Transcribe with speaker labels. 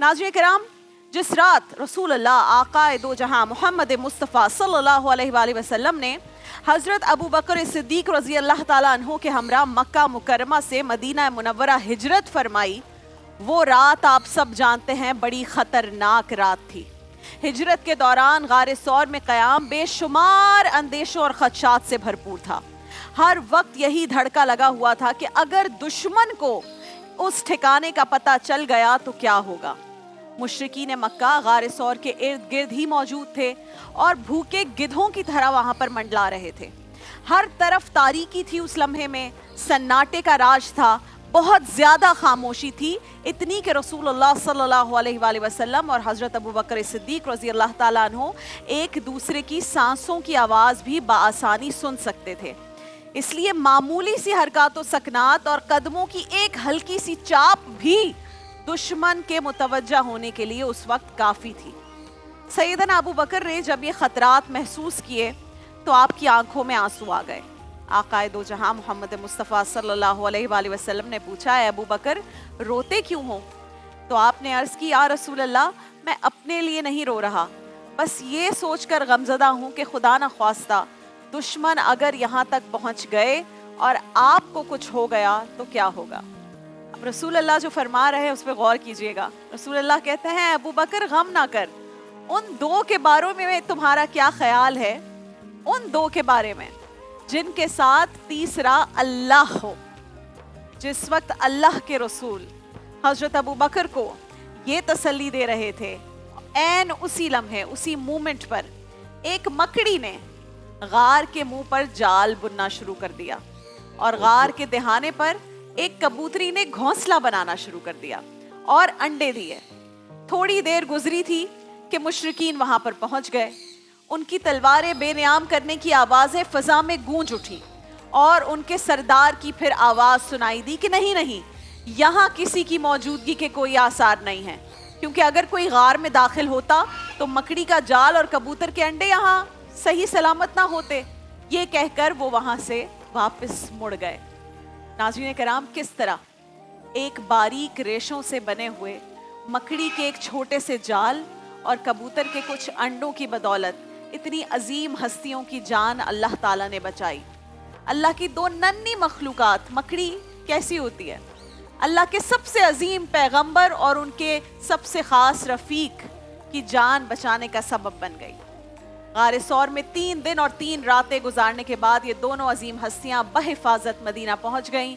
Speaker 1: नाज़रीन किराम, जिस रात रसूल अल्लाह आक़ाए दो जहां मोहम्मद मुस्तफ़ा सल्लल्लाहु अलैहि वसल्लम ने हज़रत अबू बकर सिद्दीक़ रज़ी अल्लाह ताला अन्हु के हमरा मक्का मुकर्रमा से मदीना मुनव्वरा हिजरत फरमाई, वो रात आप सब जानते हैं बड़ी ख़तरनाक रात थी। हिजरत के दौरान गारे सौर में क़याम बेशुमार अंदेशों और ख़दशात से भरपूर था। हर वक्त यही धड़का लगा हुआ था कि अगर दुश्मन को उस ठिकाने का पता चल गया तो क्या होगा। मुशरिकीन मक्का गारे सौर के इर्द गिर्द ही मौजूद थे और भूखे गिद्धों की तरह वहां पर मंडला रहे थे। हर तरफ तारीकी थी, उस लम्हे में सन्नाटे का राज था, बहुत ज्यादा खामोशी थी, इतनी कि रसूलुल्लाह सल्लल्लाहु अलैहि वसल्लम और हजरत अबू बकर सिद्दीक रज़ी अल्लाह ताला अन्हु एक दूसरे की सांसों की आवाज भी बाआसानी सुन सकते थे। इसलिए मामूली सी हरकत सकनात और कदमों की एक हल्की सी चाप भी दुश्मन के मुतवज्जा होने के लिए उस वक्त काफी थी। सैयदना अबू बकर ने जब ये खतरात महसूस किए तो आपकी आंखों में आंसू आ गए। आक़ाए दो जहां मोहम्मद मुस्तफ़ा सल्लल्लाहु अलैहि वसल्लम ने पूछा, है अबू बकर रोते क्यों हो? तो आपने अर्ज की, या रसूल अल्लाह, मैं अपने लिए नहीं रो रहा, बस ये सोचकर गमज़दा हूँ कि खुदा न ख्वास्ता दुश्मन अगर यहाँ तक पहुँच गए और आपको कुछ हो गया तो क्या होगा। अब रसूल अल्लाह जो फरमा रहे हैं उस पर गौर कीजिएगा। रसूल अल्लाह कहते हैं, अबू बकर गम ना कर, उन दो के बारे में तुम्हारा क्या ख्याल है, उन दो के बारे में जिनके साथ तीसरा अल्लाह हो। जिस वक्त अल्लाह के रसूल हजरत अबू बकर को ये तसल्ली दे रहे थे, ऐन उसी लम्हे उसी मोमेंट पर एक मकड़ी ने गार के मुंह पर जाल बुनना शुरू कर दिया और गार के दहाने पर एक कबूतरी ने घोंसला बनाना शुरू कर दिया और अंडे दिए। थोड़ी देर गुजरी थी कि मुशरिकीन वहां पर पहुंच गए। उनकी तलवारें बेनियाम करने की आवाजें फजा में गूंज उठी और उनके सरदार की फिर आवाज सुनाई दी कि नहीं नहीं, यहाँ किसी की मौजूदगी के कोई आसार नहीं है, क्योंकि अगर कोई गार में दाखिल होता तो मकड़ी का जाल और कबूतर के अंडे यहाँ सही सलामत ना होते। ये कहकर वो वहां से वापस मुड़ गए। नाज़रीन कराम, किस तरह एक बारीक रेशों से बने हुए मकड़ी के एक छोटे से जाल और कबूतर के कुछ अंडों की बदौलत इतनी अजीम हस्तियों की जान अल्लाह ताला ने बचाई। अल्लाह की दो नन्ही मखलूकात, मकड़ी कैसी होती है, अल्लाह के सबसे अजीम पैगंबर और उनके सबसे खास रफीक की जान बचाने का सबब बन गई। गारे सौर में 3 दिन और 3 रातें गुजारने के बाद ये दोनों अजीम हस्तियां बहिफाजत मदीना पहुंच गईं